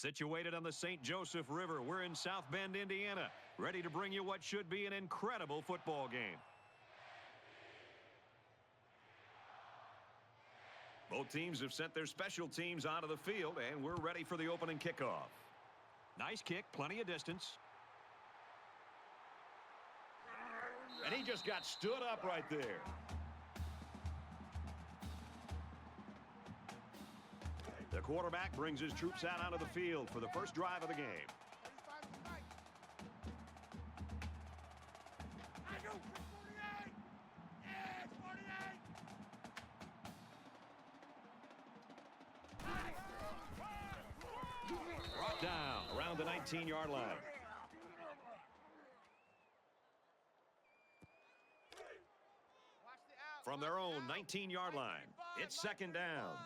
Situated on the St. Joseph River, we're in South Bend, Indiana, ready to bring you what should be an incredible football game. Both teams have sent their special teams onto the field, and we're ready for the opening kickoff. Nice kick, plenty of distance. And he just got stood up right there. The quarterback brings his troops out onto the field for the first drive of the game. Brought down around the 19-yard line. From their own 19-yard line, it's second down.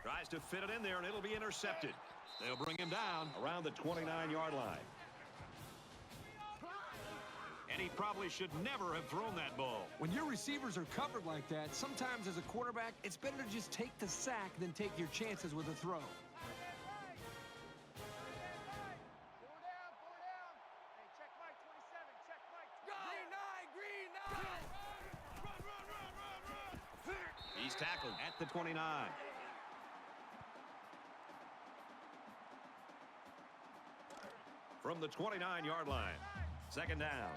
Tries to fit it in there, and it'll be intercepted. They'll bring him down around the 29-yard line. And he probably should never have thrown that ball. When your receivers are covered like that, sometimes as a quarterback, it's better to just take the sack than take your chances with a throw. He's tackled at the 29. From the 29-yard line, second down.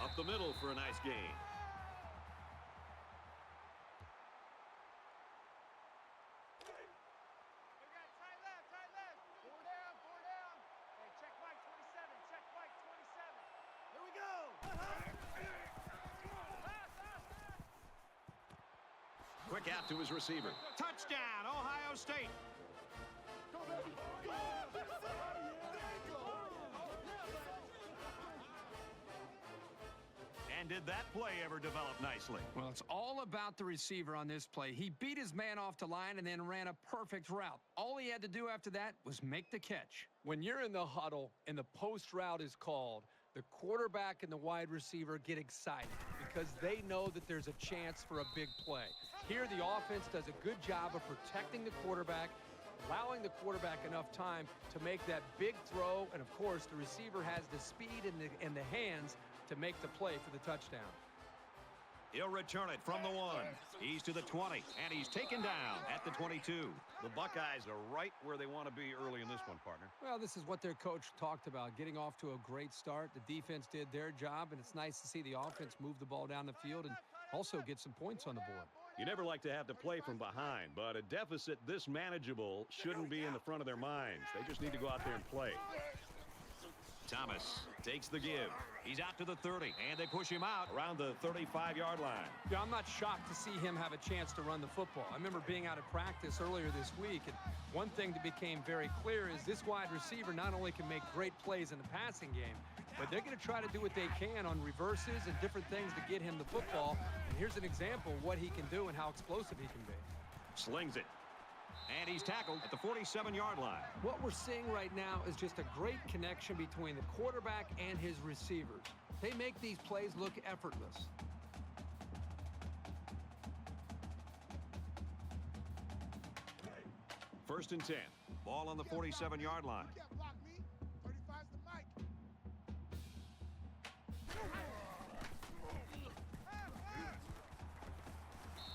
Up the middle for a nice gain. Quick out to his receiver. Touchdown, Ohio State. And did that play ever develop nicely? Well, it's all about the receiver on this play. He beat his man off the line and then ran a perfect route. All he had to do after that was make the catch. When you're in the huddle and the post route is called, the quarterback and the wide receiver get excited because they know that there's a chance for a big play. Here, the offense does a good job of protecting the quarterback, allowing the quarterback enough time to make that big throw, and of course, the receiver has the speed and the hands to make the play for the touchdown. He'll return it from the 1. He's to the 20, and he's taken down at the 22. The Buckeyes are right where they want to be early in this one, partner. Well, this is what their coach talked about, getting off to a great start. The defense did their job, and it's nice to see the offense move the ball down the field and also get some points on the board. You never like to have to play from behind, but a deficit this manageable shouldn't be in the front of their minds. They just need to go out there and play. Thomas takes the give. He's out to the 30, and they push him out around the 35-yard line. Yeah, I'm not shocked to see him have a chance to run the football. I remember being out of practice earlier this week, and one thing that became very clear is this wide receiver not only can make great plays in the passing game, but they're going to try to do what they can on reverses and different things to get him the football. And here's an example of what he can do and how explosive he can be. Slings it. And he's tackled at the 47-yard line. What we're seeing right now is just a great connection between the quarterback and his receivers. They make these plays look effortless. First and 10. Ball on the 47-yard line.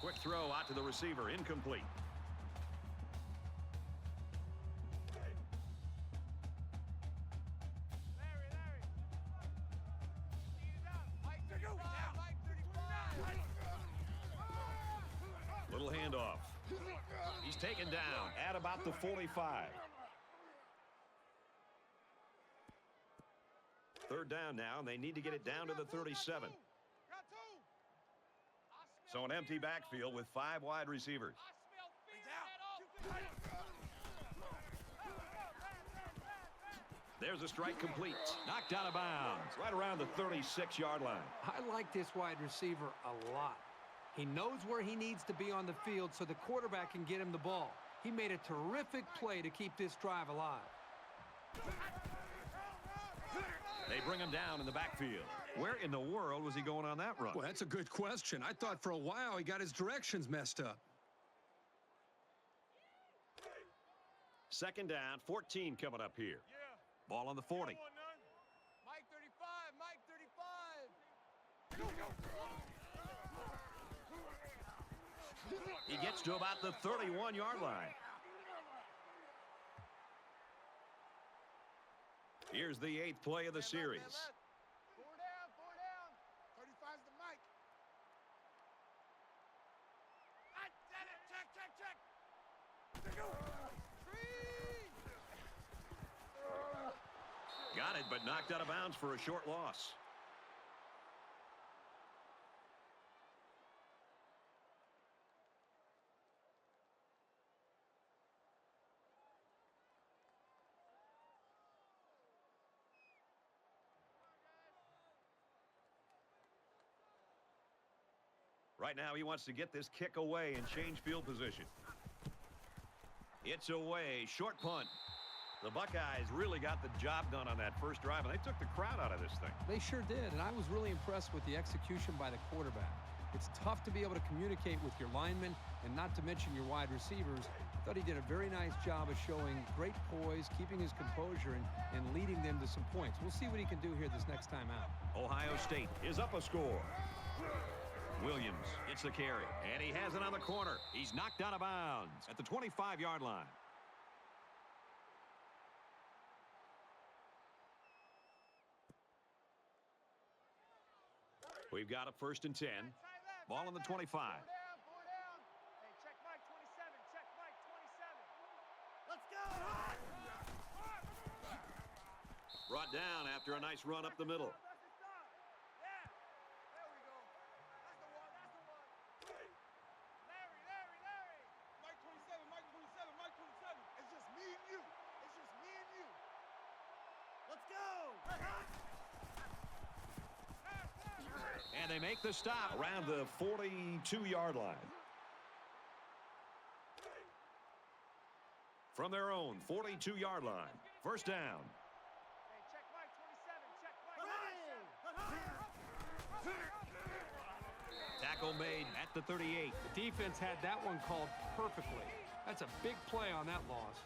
Quick throw out to the receiver, incomplete. Little handoff. He's taken down at about the 45. Third down now, and they need to get it down to the 37. So an empty backfield with 5 wide receivers. There's a strike complete. Knocked out of bounds right around the 36-yard line. I like this wide receiver a lot. He knows where he needs to be on the field so the quarterback can get him the ball. He made a terrific play to keep this drive alive. They bring him down in the backfield. Where in the world was he going on that run? Well, that's a good question. I thought for a while he got his directions messed up. Second down, 14 coming up here. Ball on the 40. Mike 35, Mike 35. He gets to about the 31-yard line. Here's the 8th play of the series. 4 down. 35's the Mike. I did it. Check. Got it, but knocked out of bounds for a short loss. Right now, he wants to get this kick away and change field position. It's away. Short punt. The Buckeyes really got the job done on that first drive, and they took the crowd out of this thing. They sure did, and I was really impressed with the execution by the quarterback. It's tough to be able to communicate with your linemen, and not to mention your wide receivers. I thought he did a very nice job of showing great poise, keeping his composure, and leading them to some points. We'll see what he can do here this next time out. Ohio State is up a score. Williams gets the carry, and he has it on the corner. He's knocked out of bounds at the 25-yard line. We've got a 1st and 10. Ball on the 25. 4 down. Hey, check Mike 27. Check Mike 27. Let's go. Brought down after a nice run up the middle. And they make the stop around the 42-yard line. From their own 42-yard line. First down. Hey, check Mike 27. Check Mike 27. Tackle made at the 38. The defense had that one called perfectly. That's a big play on that loss.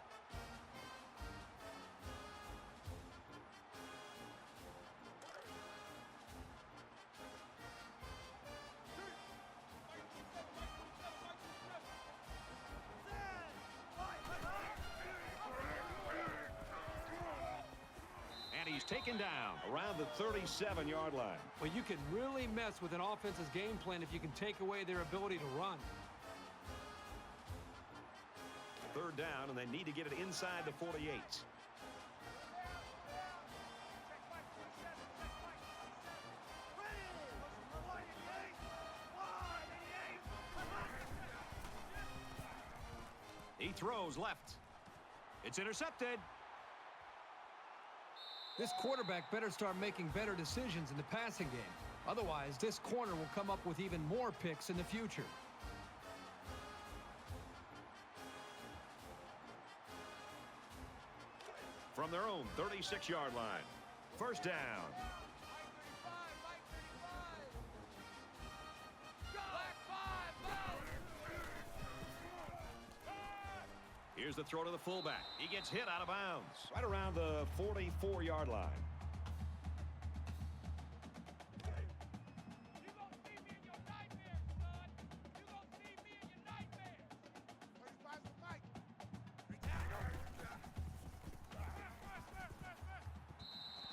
He's taken down around the 37-yard line. Well, you can really mess with an offense's game plan if you can take away their ability to run. Third down, and they need to get it inside the 48. He throws left. It's intercepted. This quarterback better start making better decisions in the passing game. Otherwise, this corner will come up with even more picks in the future. From their own 36-yard line. First down. Here's the throw to the fullback. He gets hit out of bounds right around the 44-yard line.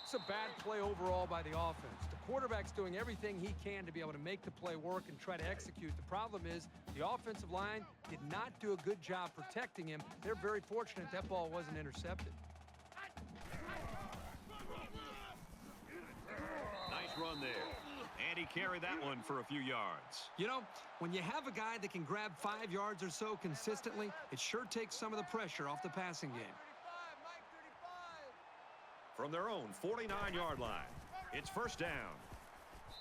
It's a bad play overall by the offense. The quarterback's doing everything he can to be able to make the play work and try to execute. The problem is the offensive line did not do a good job protecting him. They're very fortunate that ball wasn't intercepted. Nice run there. And he carried that one for a few yards. You know, when you have a guy that can grab 5 yards or so consistently, it sure takes some of the pressure off the passing game. From their own 49-yard line, it's first down.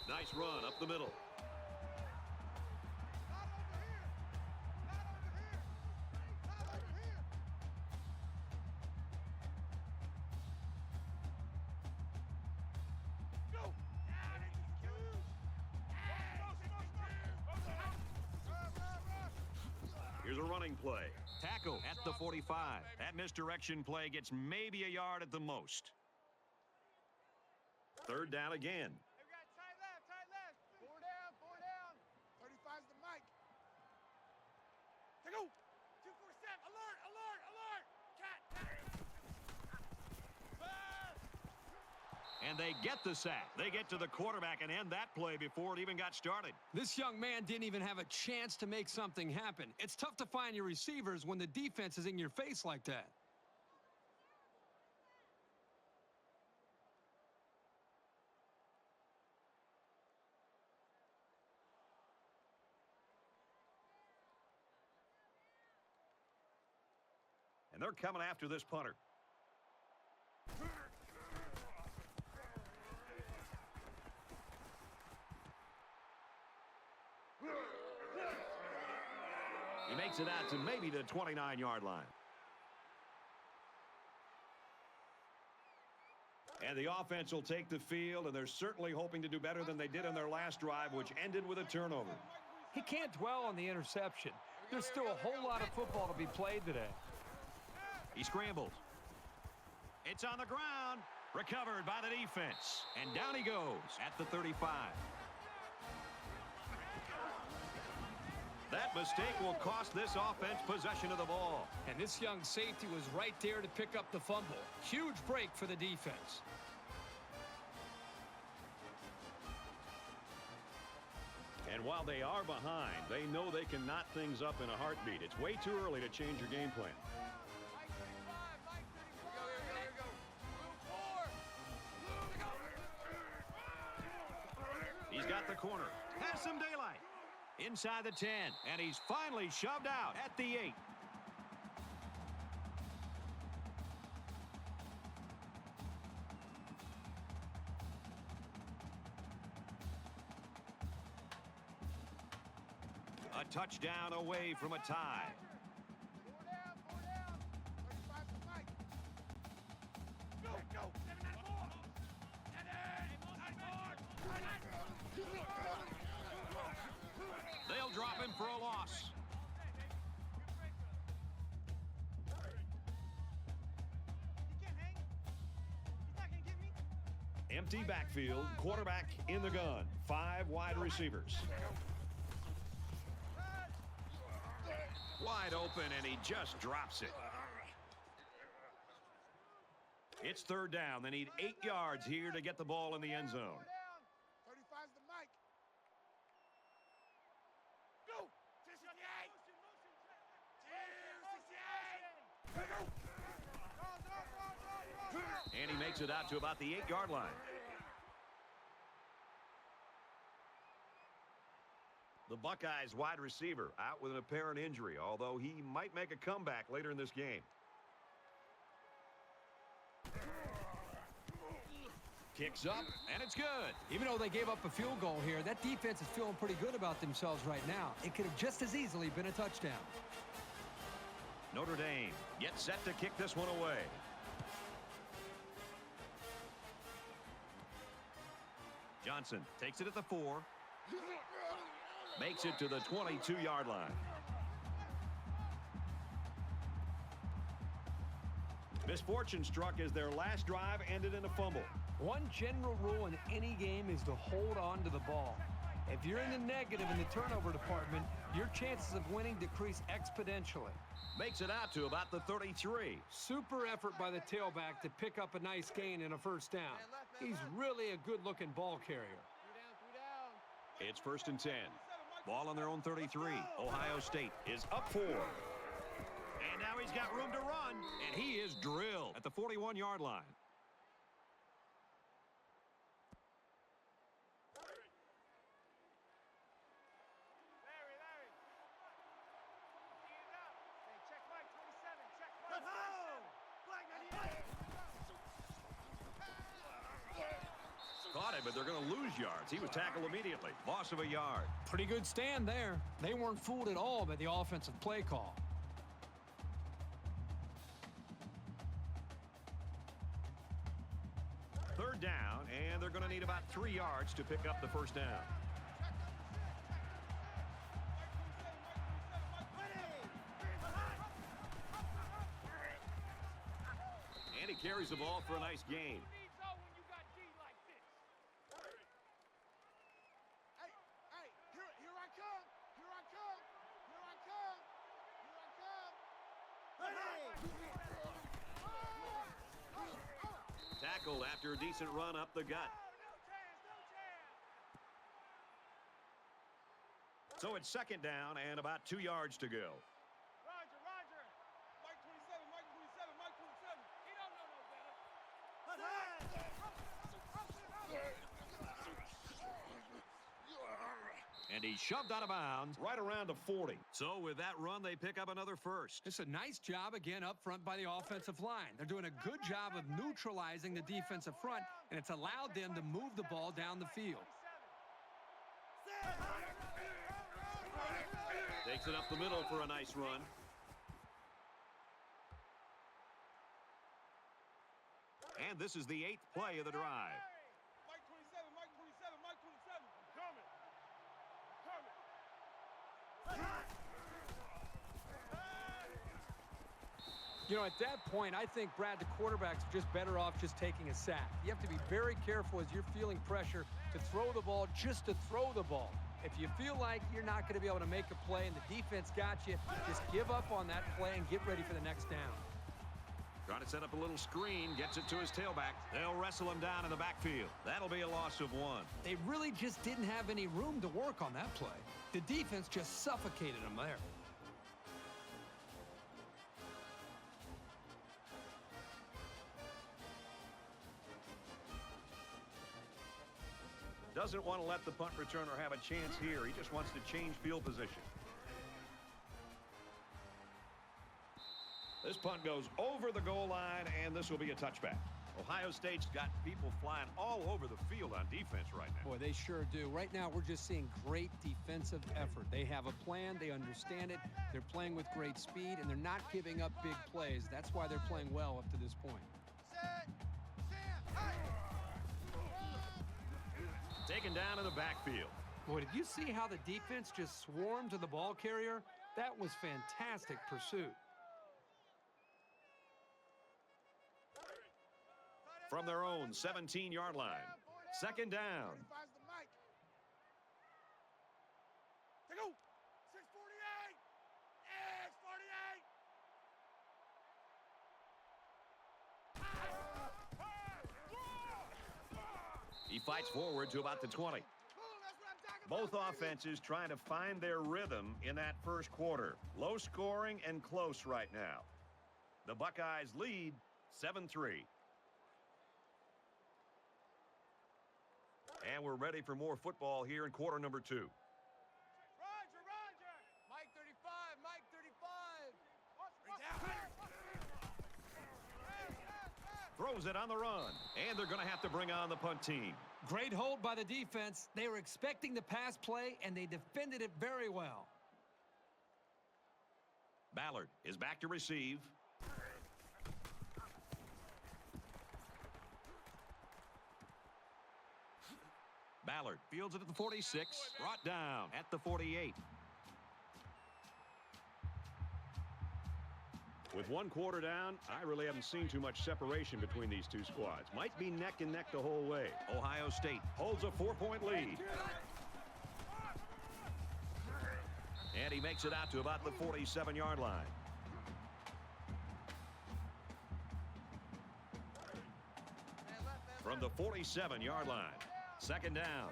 Nice run up the middle. running play. Tackle at the 45. That misdirection play gets maybe a yard at the most. Third down again. Hey, we got tight left, tight left. Four down, 35's the mic. Take go. 247, alert, alert, alert. Cat. And they get the sack. They get to the quarterback and end that play before it even got started. This young man didn't even have a chance to make something happen. It's tough to find your receivers when the defense is in your face like that. And they're coming after this punter. He makes it out to maybe the 29-yard line. And the offense will take the field, and they're certainly hoping to do better than they did in their last drive, which ended with a turnover. He can't dwell on the interception. There's still a whole lot of football to be played today. He scrambles. It's on the ground. Recovered by the defense. And down he goes at the 35. That mistake will cost this offense possession of the ball. And this young safety was right there to pick up the fumble. Huge break for the defense. And while they are behind, they know they can knot things up in a heartbeat. It's way too early to change your game plan. He's got the corner. Has some daylight. Inside the 10. And he's finally shoved out at the 8. A touchdown away from a tie. Four down. 35's the mic. Go. 7-9-4. They'll drop him for a loss. He can't hang. He's not going to get me. Empty backfield, quarterback in the gun. 5 wide receivers. Wide open, and he just drops it. It's third down. They need 8 yards here to get the ball in the end zone. 35's the mic. Go. 268. And he makes it out to about the 8-yard line. The Buckeyes wide receiver out with an apparent injury, although he might make a comeback later in this game. Kicks up, and it's good. Even though they gave up a field goal here, that defense is feeling pretty good about themselves right now. It could have just as easily been a touchdown. Notre Dame gets set to kick this one away. Johnson takes it at the 4. Makes it to the 22-yard line. Misfortune struck as their last drive ended in a fumble. One general rule in any game is to hold on to the ball. If you're in the negative in the turnover department, your chances of winning decrease exponentially. Makes it out to about the 33. Super effort by the tailback to pick up a nice gain and a first down. He's really a good-looking ball carrier. 3 down. It's first and 10. Ball on their own 33. Ohio State is up 4. And now he's got room to run. And he is drilled at the 41-yard line. Larry. Get it out. Hey, check Mike 27. Check Mike. Black 98. Caught it, but they're going to lose yards. He was tackled immediately. Loss of a yard. Pretty good stand there. They weren't fooled at all by the offensive play call. Third down, and they're going to need about 3 yards to pick up the first down. carries the ball for a nice gain. You need zone when you got D like this. Hey, here I come. Here I come. Here I come. Here I come. Tackled after a decent run up the gut. No chance, no chance. So it's second down and about 2 yards to go. Roger, Roger. Mike 27, Mike 27, Mike 27. He don't know no better. And he shoved out of bounds right around the 40. So with that run, they pick up another first. It's a nice job again up front by the offensive line. They're doing a good job of neutralizing the defensive front, and it's allowed them to move the ball down the field. Takes it up the middle for a nice run. And this is the 8th play of the drive. Mike 27, Mike 27, Mike 27. Coming. You know, at that point, I think, Brad, the quarterback's just better off just taking a sack. You have to be very careful as you're feeling pressure to throw the ball just to throw the ball. If you feel like you're not going to be able to make a play and the defense got you, just give up on that play and get ready for the next down. Trying to set up a little screen, gets it to his tailback. They'll wrestle him down in the backfield. That'll be a loss of 1. They really just didn't have any room to work on that play. The defense just suffocated them there. Doesn't want to let the punt returner have a chance here. He just wants to change field position. This punt goes over the goal line, and this will be a touchback. Ohio State's got people flying all over the field on defense right now. Boy, they sure do. Right now, we're just seeing great defensive effort. They have a plan. They understand it. They're playing with great speed, and they're not giving up big plays. That's why they're playing well up to this point. Set. Hey. Taken down in the backfield. Boy, did you see how the defense just swarmed to the ball carrier? That was fantastic pursuit. From their own 17-yard line. Second down. 45's the mic. Take go. 648. X48. He fights forward to about the 20. Both offenses trying to find their rhythm in that first quarter. Low scoring and close right now. The Buckeyes lead 7-3. And we're ready for more football here in quarter number 2. Roger, Roger. Mike 35, Mike 35. Throws it on the run. And they're going to have to bring on the punt team. Great hold by the defense. They were expecting the pass play, and they defended it very well. Ballard is back to receive. Ballard fields it at the 46, brought down at the 48. With 1 quarter down, I really haven't seen too much separation between these two squads. Might be neck and neck the whole way. Ohio State holds a 4-point lead. And he makes it out to about the 47-yard line. From the 47-yard line. Second down.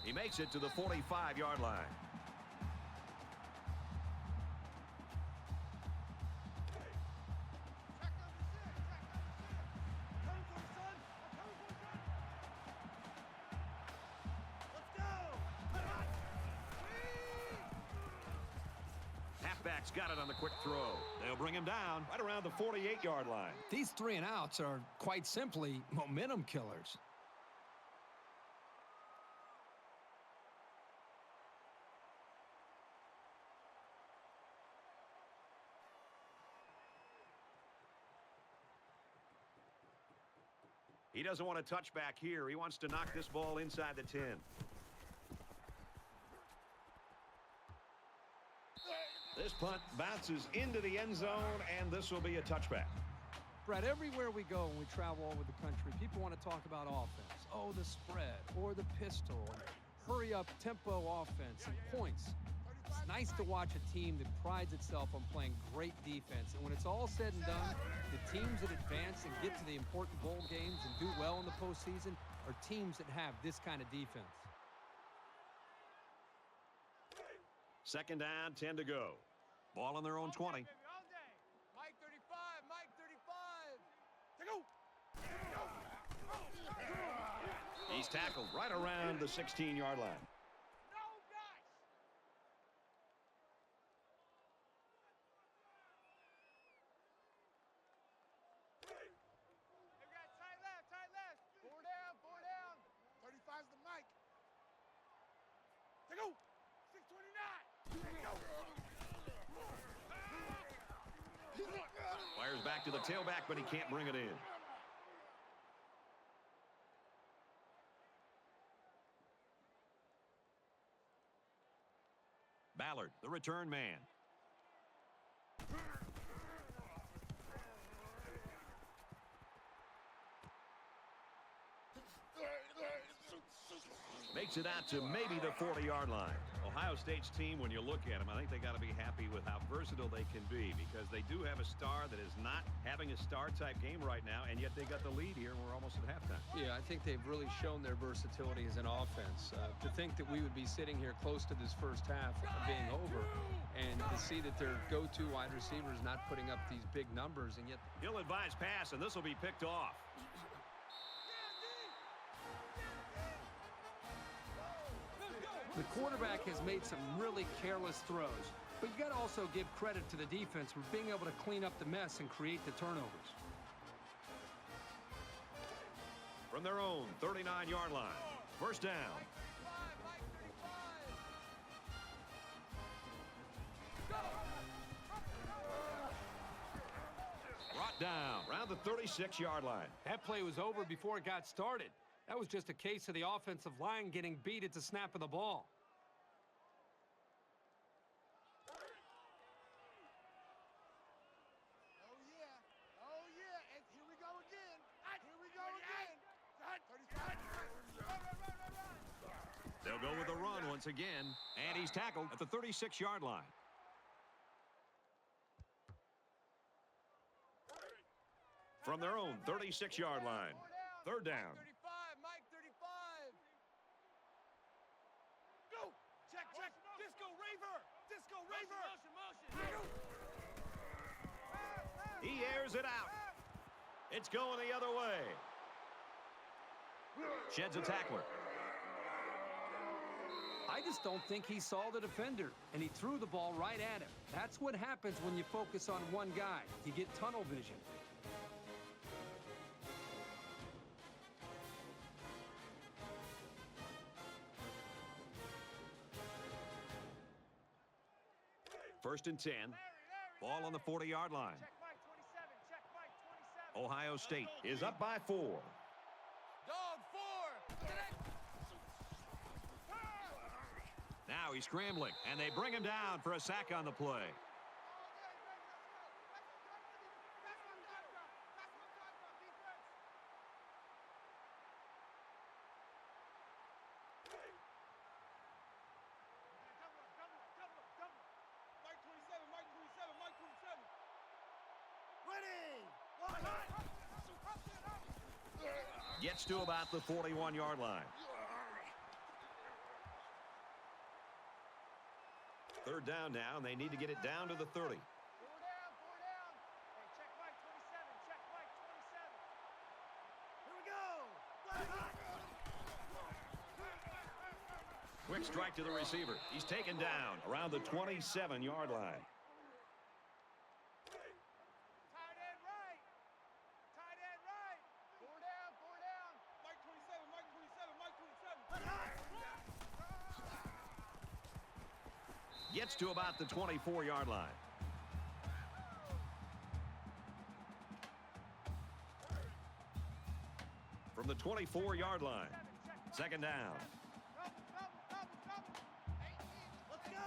He makes it to the 45-yard line. Halfback's got it on the quick throw. They'll bring him down right around the 48-yard line. These 3 and outs are quite simply momentum killers. He doesn't want to touch back here. He wants to knock this ball inside the 10. This punt bounces into the end zone, and this will be a touchback. Brad, everywhere we go when we travel all over the country, people want to talk about offense. Oh, the spread or the pistol, hurry up tempo offense and points. It's nice to watch a team that prides itself on playing great defense. And when it's all said and done, the teams that advance and get to the important bowl games and do well in the postseason are teams that have this kind of defense. Second down, 10 to go. Ball on their own 20. Mike 35, Mike 35. To go. He's tackled right around the 16-yard line. No, guys. They got tight left, tight left. Four down, 35's the Mike. To go. 629. Fires back to the tailback, but he can't bring it in. Ballard, the return man. Makes it out to maybe the 40-yard line. Ohio State's team, when you look at them, I think they got to be happy with how versatile they can be, because they do have a star that is not having a star-type game right now, and yet they got the lead here, and we're almost at halftime. Yeah, I think they've really shown their versatility as an offense. To think that we would be sitting here close to this first half being over, and to see that their go-to wide receiver is not putting up these big numbers, and yet... Ill-advised pass, and this will be picked off. The quarterback has made some really careless throws, but you got to also give credit to the defense for being able to clean up the mess and create the turnovers. From their own 39-yard line, first down. Brought down around the 36-yard line. That play was over before it got started. That was just a case of the offensive line getting beat at the snap of the ball. Oh, yeah. Oh, yeah. And here we go again. Here we go again. 35. They'll go with the run once again, and he's tackled at the 36-yard line. From their own 36-yard line, third down. Mike 35. Go. Check, check. Disco Raver. Disco Raver. Motion. He airs it out. It's going the other way. Sheds a tackler. I just don't think he saw the defender, and he threw the ball right at him. That's what happens when you focus on one guy. You get tunnel vision. First and 10. Ball on the 40-yard line. Check Mike 27. Check Mike 27. Ohio State is up by 4. Dog 4. Now he's scrambling, and they bring him down for a sack on the play. Gets to about the 41-yard line. Third down now, and they need to get it down to the 30. 4 down. Hey, check Mike 27. Check Mike 27. Here we go. Quick strike to the receiver. He's taken down around the 27-yard line. Tight end right. Tight end right. 4 down. Mike 27. Mike 27. Mike 27. Gets to about the 24-yard line. From the 24-yard line, second down. Let's go.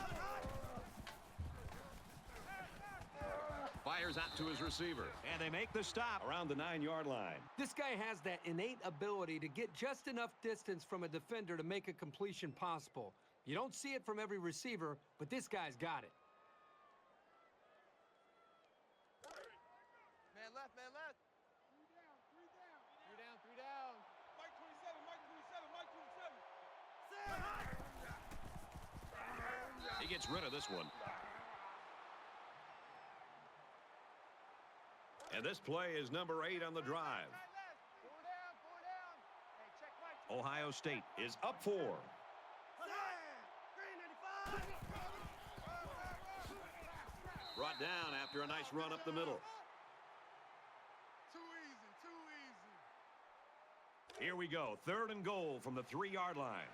fires out to his receiver. And they make the stop around the 9-yard line. This guy has that innate ability to get just enough distance from a defender to make a completion possible. You don't see it from every receiver, but this guy's got it. Man left, man left. Three down, three down. Three down, three down. Mike 27, Mike 27, Mike 27. He gets rid of this one. And this play is number 8 on the drive. Four down, four down. Hey, check Mike. Ohio State is up 4. Brought down after a nice run up the middle. Too easy, too easy. Here we go. 3rd and goal from the 3-yard line.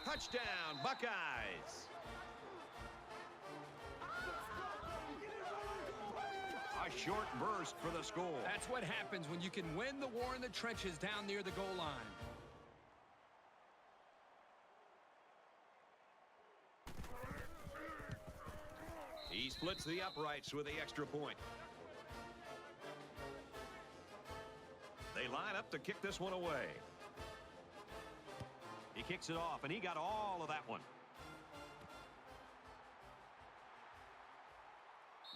Touchdown, Buckeyes. A short burst for the score. That's what happens when you can win the war in the trenches down near the goal line. He splits the uprights with the extra point. They line up to kick this one away. He kicks it off, and he got all of that one.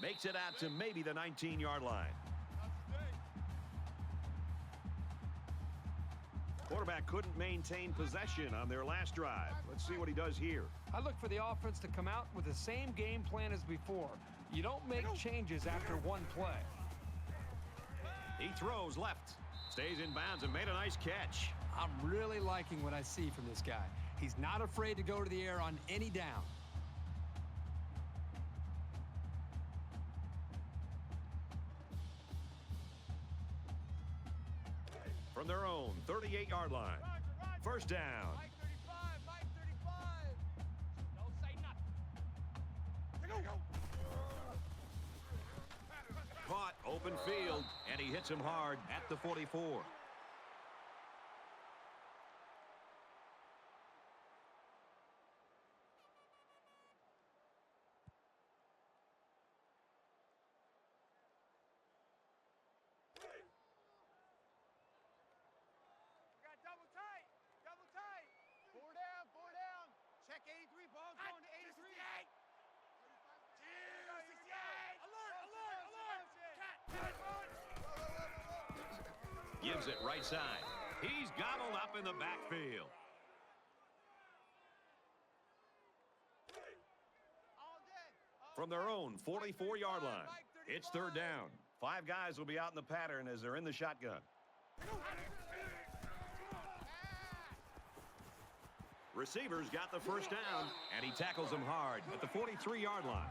Makes it out to maybe the 19-yard line. Quarterback couldn't maintain possession on their last drive. Let's see what he does here. I look for the offense to come out with the same game plan as before. You don't make changes after one play. He throws left, stays in bounds, and made a nice catch. I'm really liking what I see from this guy. He's not afraid to go to the air on any down. From their own 38-yard line. First down. Mike 35, Mike 35. Don't say nothing. Go. Caught, open field, and he hits him hard at the 44. Double tight. Double tight. Four down, four down. Check 83. Ball's going to 83. 68. Alert, alert, alert. Gives it right side. He's gobbled up in the backfield. From their own 44-yard line, it's 3rd down. 5 guys will be out in the pattern as they're in the shotgun. Receivers got the first down, and he tackles him hard at the 43-yard line.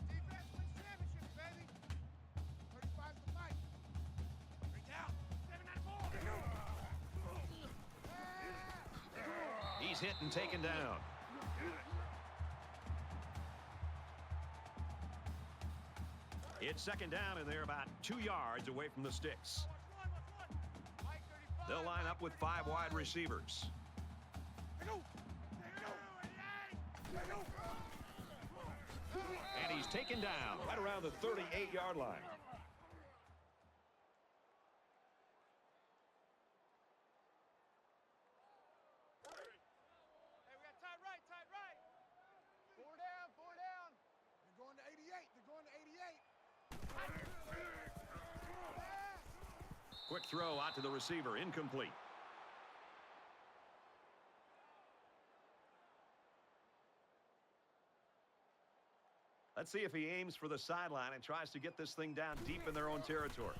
Defense wins championships, baby. 35's the fight. Bring down. 7-9-4. He's hit and taken down. It's 2nd down, and they're about 2 yards away from the sticks. They'll line up with 5 wide receivers. And he's taken down right around the 38-yard line. Hey, we got tight right, tight right. 4 down, 4 down. They're going to 88. They're going to 88. Quick throw out to the receiver, incomplete. Let's see if he aims for the sideline and tries to get this thing down deep in their own territory.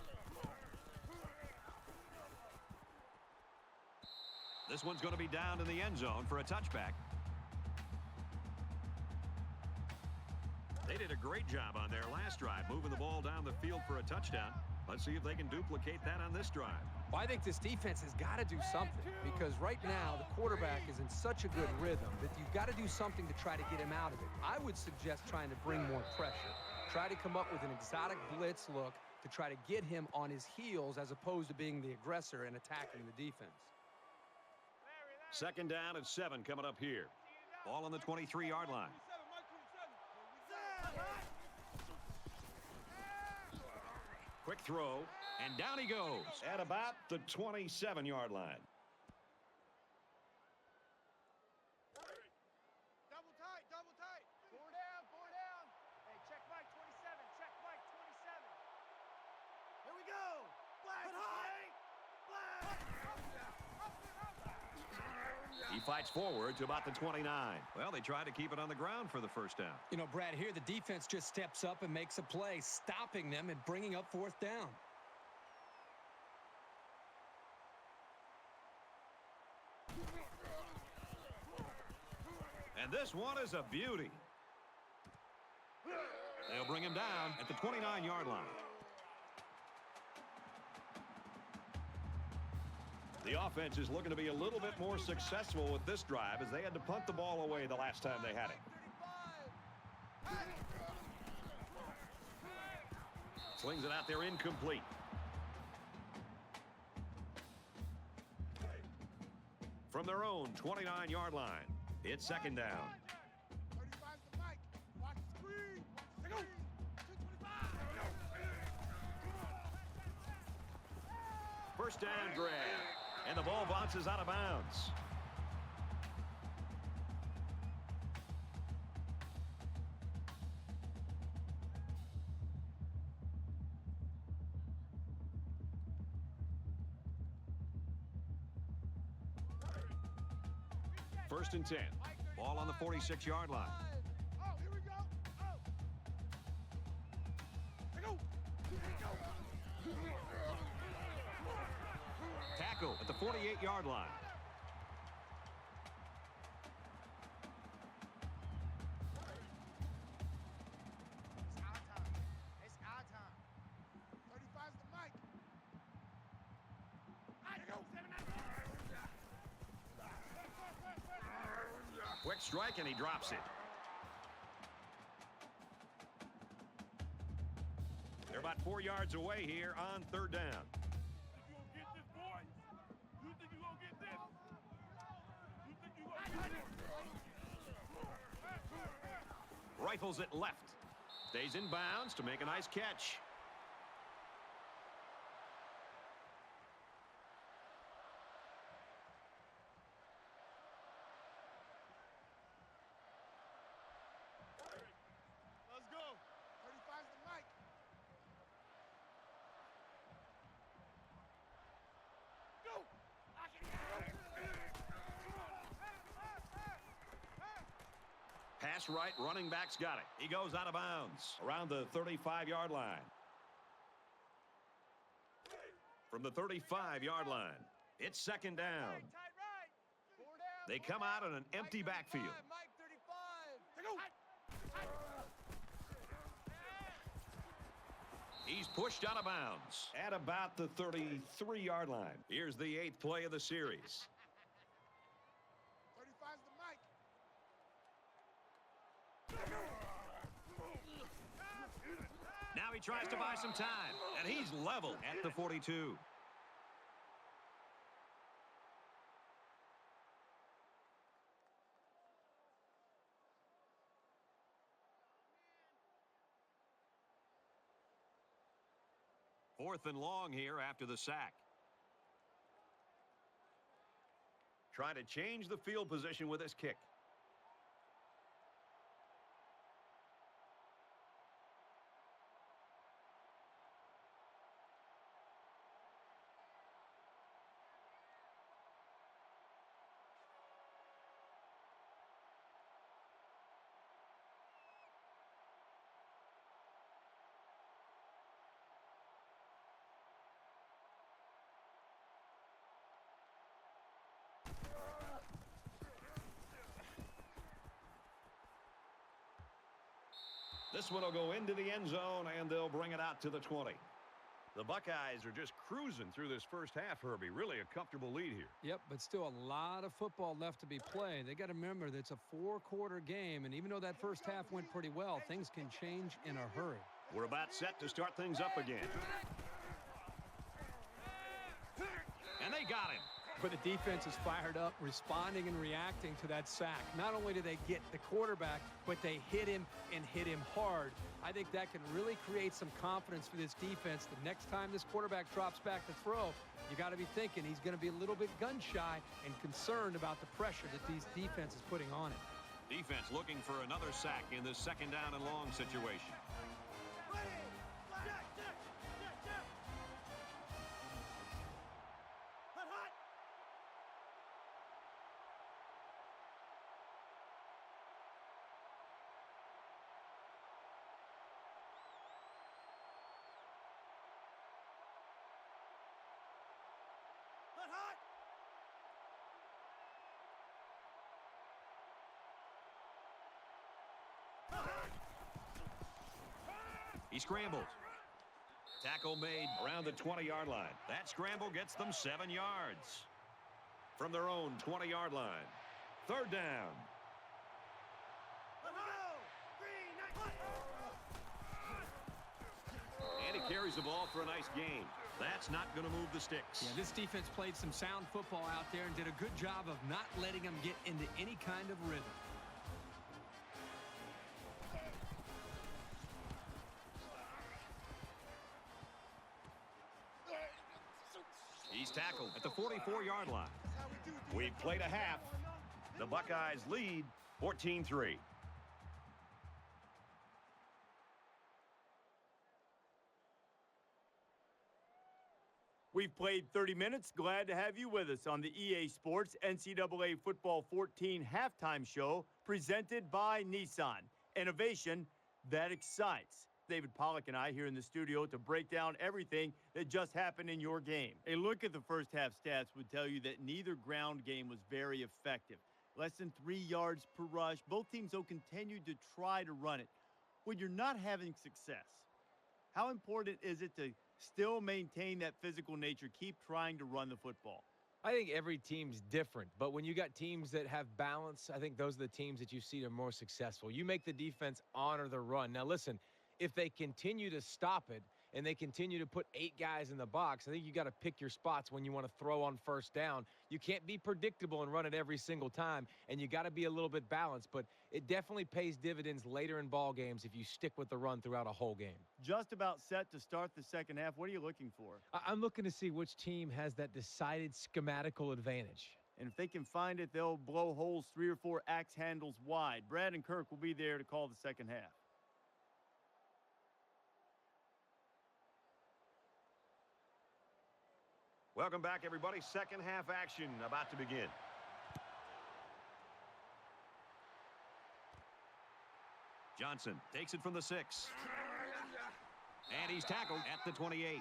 This one's going to be down in the end zone for a touchback. They did a great job on their last drive, moving the ball down the field for a touchdown. Let's see if they can duplicate that on this drive. Well, I think this defense has got to do something, because right now the quarterback is in such a good rhythm that you've got to do something to try to get him out of it. I would suggest trying to bring more pressure. Try to come up with an exotic blitz look to try to get him on his heels as opposed to being the aggressor and attacking the defense. Second down and 7 coming up here. Ball on the 23-yard line. Quick throw, and down he goes at about the 27-yard line. Double tight, double tight. Four down, four down. Hey, check Mike 27, check Mike 27. Here we go. Flag, flag, flag. He fights forward to about the 29. Well, they tried to keep it on the ground for the first down. You know, Brad, here the defense just steps up and makes a play, stopping them and bringing up fourth down. And this one is a beauty. They'll bring him down at the 29-yard line. The offense is looking to be a little bit more successful with this drive as they had to punt the ball away the last time they had it. Slings it out there incomplete. From their own 29-yard line, it's second down. 35's the mic. Watch the screen. Watch the screen. 225. First down grab. And the ball bounces out of bounds. First and 10. Ball on the 46-yard line. Oh, here we go. Oh. Here we go. Tackle at the 48-yard line. It's our time. It's our time. 35's the mic. Here we go. 7-9. Quick strike, and he drops it. They're about 4 yards away here on third down. You gonna get this, boys? You think you gonna get this? You think you gonna get this? Rifles it left. Stays in bounds to make a nice catch. Let's go. 35's the mic. Go. Pass right, running back's got it. He goes out of bounds around the 35-yard line. From the 35-yard line, it's second down. Tight right. Four down. They come out in an empty backfield. Mike 35. Here we go. He's pushed out of bounds at about the 33-yard line. Here's the 8th play of the series. 35's the mic. Now he tries to buy some time, and he's leveled at the 42. Fourth and long here after the sack. Trying to change the field position with his kick. This one will go into the end zone, and they'll bring it out to the 20. The Buckeyes are just cruising through this first half, Herbie. Really a comfortable lead here. Yep, but still a lot of football left to be played. They got to remember that it's a 4-quarter game, and even though that first half went pretty well, things can change in a hurry. We're about set to start things up again. And they got him. But the defense is fired up, responding and reacting to that sack. Not only do they get the quarterback, but they hit him and hit him hard. I think that can really create some confidence for this defense. The next time this quarterback drops back to throw, you got to be thinking he's going to be a little bit gun-shy and concerned about the pressure that these defense is putting on him. Defense looking for another sack in this second down and long situation. He scrambles. Tackle made around the 20-yard line. That scramble gets them 7 yards. From their own 20-yard line. Third down. And he carries the ball for a nice gain. That's not going to move the Stix. Yeah, this defense played some sound football out there and did a good job of not letting them get into any kind of rhythm. He's tackled at the 44-yard line. We've played a half. The Buckeyes lead 14-3. We've played 30 minutes. Glad to have you with us on the EA Sports NCAA Football 14 halftime show presented by Nissan. Innovation that excites. David Pollack and I here in the studio to break down everything that just happened in your game. A look at the first half stats would tell you that neither ground game was very effective. Less than 3 yards per rush. Both teams, though, continued to try to run it. When you're not having success, how important is it to still maintain that physical nature, keep trying to run the football? I think every team's different, but when you got teams that have balance, I think those are the teams that you see are more successful. You make the defense honor the run. Now, listen, if they continue to stop it and they continue to put 8 guys in the box, I think you got to pick your spots when you want to throw on first down. You can't be predictable and run it every single time, and you got to be a little bit balanced, but it definitely pays dividends later in ball games if you stick with the run throughout a whole game. Just about set to start the second half. What are you looking for? I'm looking to see which team has that decided schematical advantage. And if they can find it, they'll blow holes 3 or 4 axe handles wide. Brad and Kirk will be there to call the second half. Welcome back, everybody. Second half action about to begin. Johnson takes it from the 6. And he's tackled at the 28.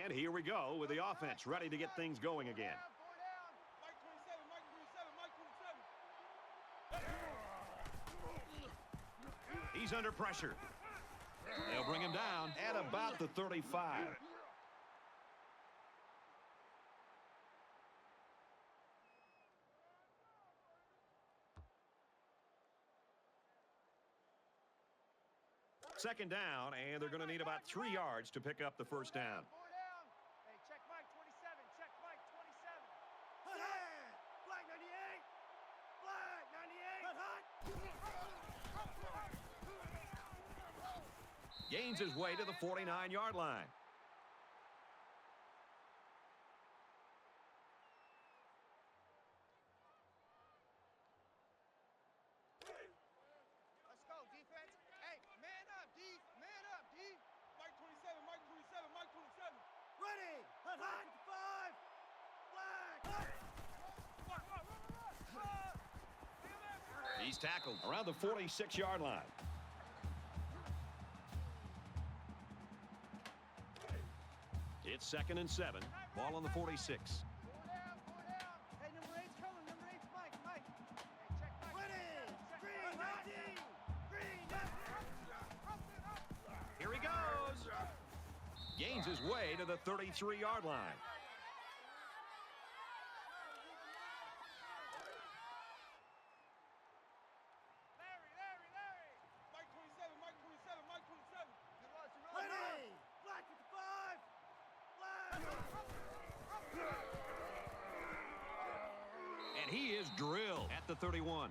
And here we go with the offense ready to get things going again. He's under pressure. They'll bring him down at about the 35. Second down, and they're going to need about 3 yards to pick up the first down. Hey, check Mike 27. Check Mike 27. Flag 98. Flag 98. Gains his way to the 49-yard line. Let's go, defense. Hey, man up, D. Man up, D. Mike 27, Mike 27, Mike 27. Ready. Hot 5. Flag. He's tackled around the 46-yard line. It's 2nd and 7. Ball on the 46. 4 down, 4 down. Hey, number 8's coming. Number 8's Mike. Mike. Hey, check Mike. Ready. Green 19. Green 19. Here he goes. Gains his way to the 33-yard line. he is drilled at the 31.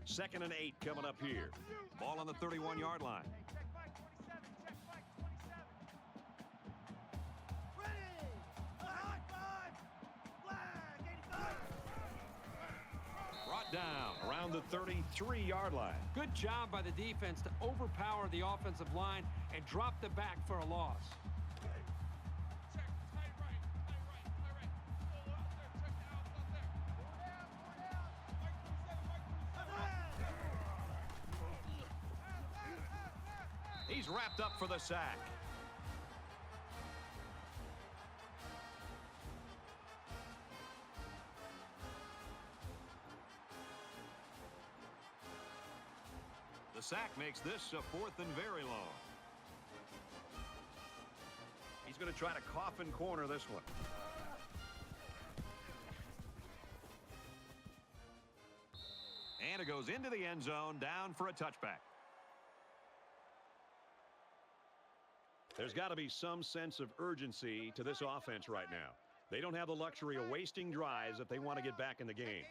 Second and 8 coming up here. Ball on the 31-yard line. Check Mike 27. Check Mike 27. Ready. High five. Flag 85. Brought down around the 33-yard line. Good job by the defense to overpower the offensive line and drop the back for a loss. He's wrapped up for the sack. The sack makes this a 4th and very long. He's going to try to coffin corner this one. And it goes into the end zone, down for a touchback. There's got to be some sense of urgency to this offense right now. They don't have the luxury of wasting drives if they want to get back in the game.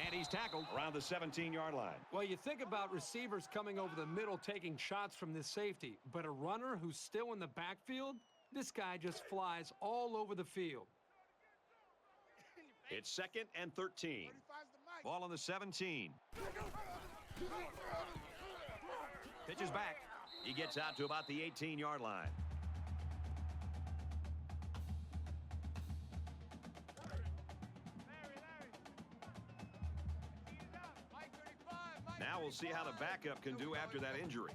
And he's tackled around the 17-yard line. Well, you think about receivers coming over the middle taking shots from this safety, but a runner who's still in the backfield, this guy just flies all over the field. It's 2nd and 13. Ball on the 17. Pitches back. He gets out to about the 18-yard line. Now we'll see how the backup can do after that injury.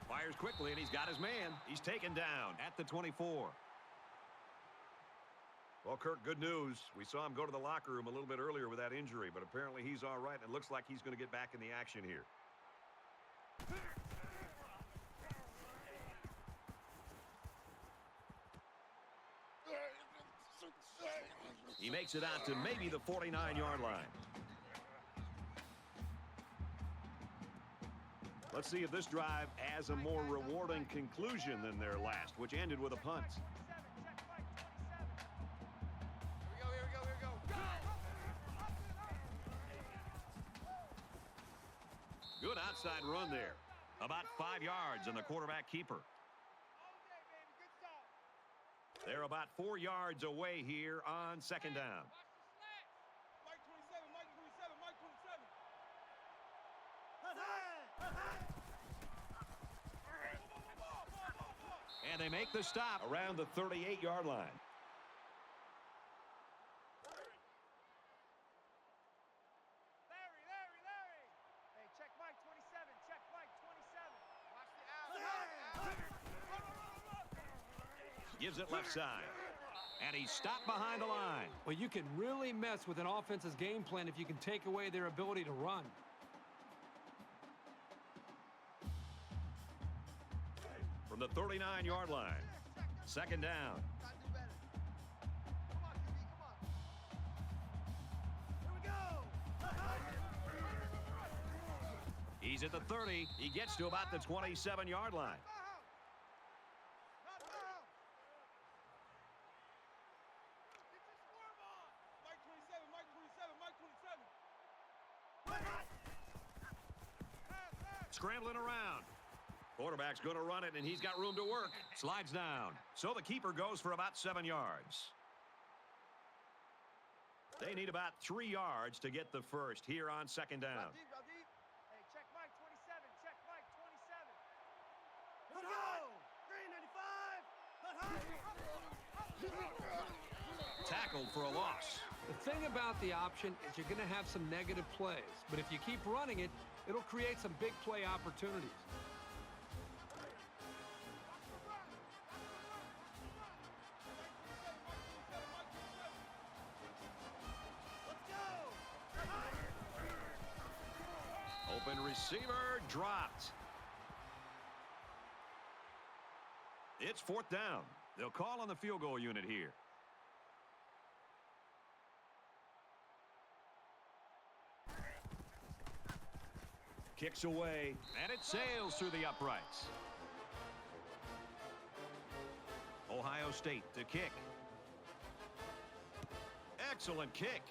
Fires quickly, and he's got his man. He's taken down at the 24. Well, Kirk, good news. We saw him go to the locker room a little bit earlier with that injury, but apparently he's all right, and it looks like he's going to get back in the action here. He makes it out to maybe the 49-yard line. Let's see if this drive has a more rewarding conclusion than their last, which ended with a punt. Good outside run there. About 5 yards and the quarterback keeper. They're about 4 yards away here on 2nd down. Mike 27, Mike 27, Mike 27. And they make the stop around the 38-yard line. Larry. Hey, check Mike 27. Check Mike 27. Watch the out. Gives it left side. And he's stopped behind the line. Well, you can really mess with an offense's game plan if you can take away their ability to run. From the 39-yard line. 2nd down. He's at the 30. He gets to about the 27-yard line. Scrambling around. Quarterback's going to run it, and he's got room to work. Slides down. So the keeper goes for about 7 yards. They need about 3 yards to get the first here on 2nd down. Hey, check Mike 27. Check Mike 27. Let's go! 395. Tackled for a loss. The thing about the option is you're going to have some negative plays, but if you keep running it, it'll create some big play opportunities. Open receiver dropped. It's 4th down. They'll call on the field goal unit here. Kicks away, and it sails through the uprights. Ohio State to kick. Excellent kick.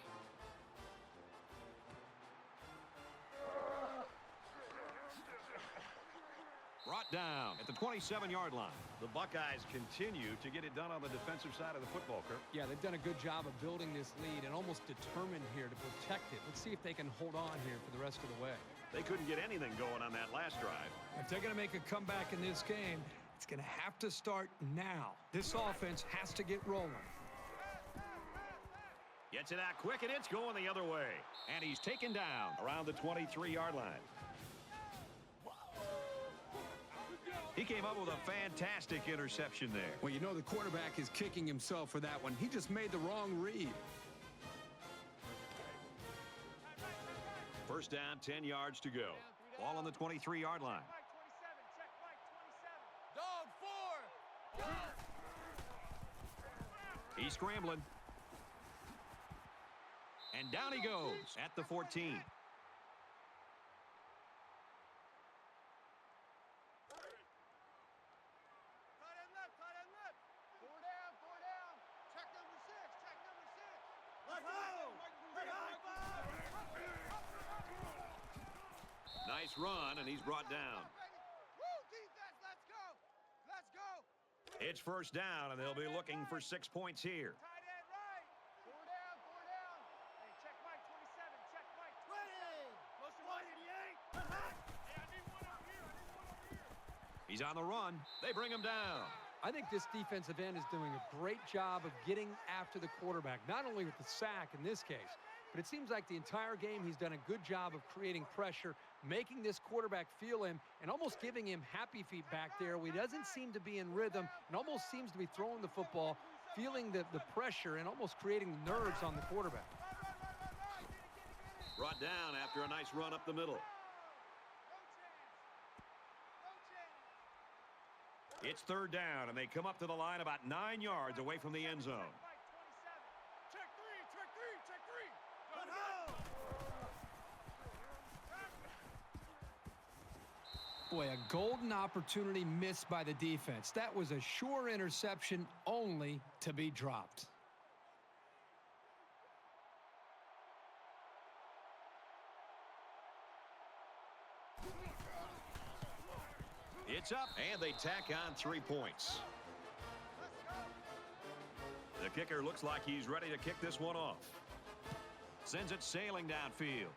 Brought down at the 27-yard line. The Buckeyes continue to get it done on the defensive side of the football, Kirk. Yeah, they've done a good job of building this lead and almost determined here to protect it. Let's see if they can hold on here for the rest of the way. They couldn't get anything going on that last drive. If they're going to make a comeback in this game, it's going to have to start now. This offense has to get rolling. Gets it out quick, and it's going the other way. And he's taken down around the 23-yard line. He came up with a fantastic interception there. Well, you know the quarterback is kicking himself for that one. He just made the wrong read. First down, 10 yards to go. Ball on the 23-yard line. Dog 4. He's scrambling. And down he goes at the 14. Nice run, and he's brought down. Defense, let's go. Let's go. It's first down, and they'll be looking for 6 points here. Tight end right. 4 down, 4 down. Hey, check Mike 27. Check Mike 20. Closer 188. Hey, I need one over here. I need one over here. He's on the run. They bring him down. I think this defensive end is doing a great job of getting after the quarterback, not only with the sack in this case, but it seems like the entire game he's done a good job of creating pressure, making this quarterback feel him, and almost giving him happy feet back there where he doesn't seem to be in rhythm and almost seems to be throwing the football, feeling the pressure and almost creating nerves on the quarterback. Brought down after a nice run up the middle. It's third down, and they come up to the line about 9 yards away from the end zone. Check 3, check 3, check 3. Boy, a golden opportunity missed by the defense. That was a sure interception, only to be dropped. It's up, and they tack on 3 points. The kicker looks like he's ready to kick this one off. Sends it sailing downfield.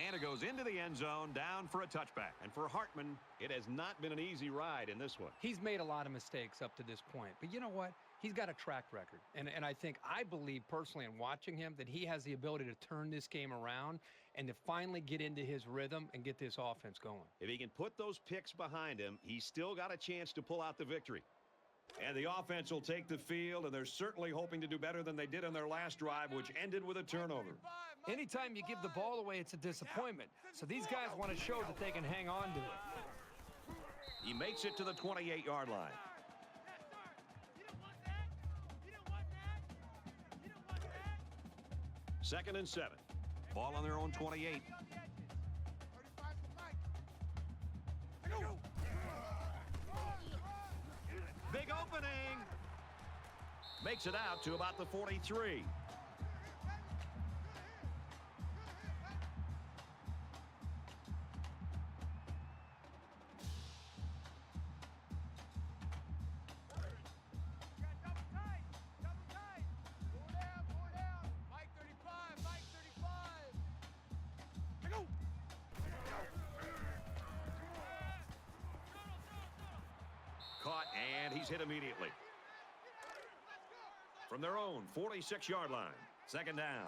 And it goes into the end zone, down for a touchback. And for Hartman, it has not been an easy ride in this one. He's made a lot of mistakes up to this point. But you know what? He's got a track record. And I believe personally in watching him that he has the ability to turn this game around and to finally get into his rhythm and get this offense going. If he can put those picks behind him, he's still got a chance to pull out the victory. And the offense will take the field, and they're certainly hoping to do better than they did on their last drive, which ended with a turnover. Anytime you give the ball away, it's a disappointment. So these guys want to show that they can hang on to it. He makes it to the 28-yard line. Second and 7. Ball on their own 28. Big opening. Makes it out to about the 43. Caught, and he's hit immediately. From their own 46-yard line. Second down.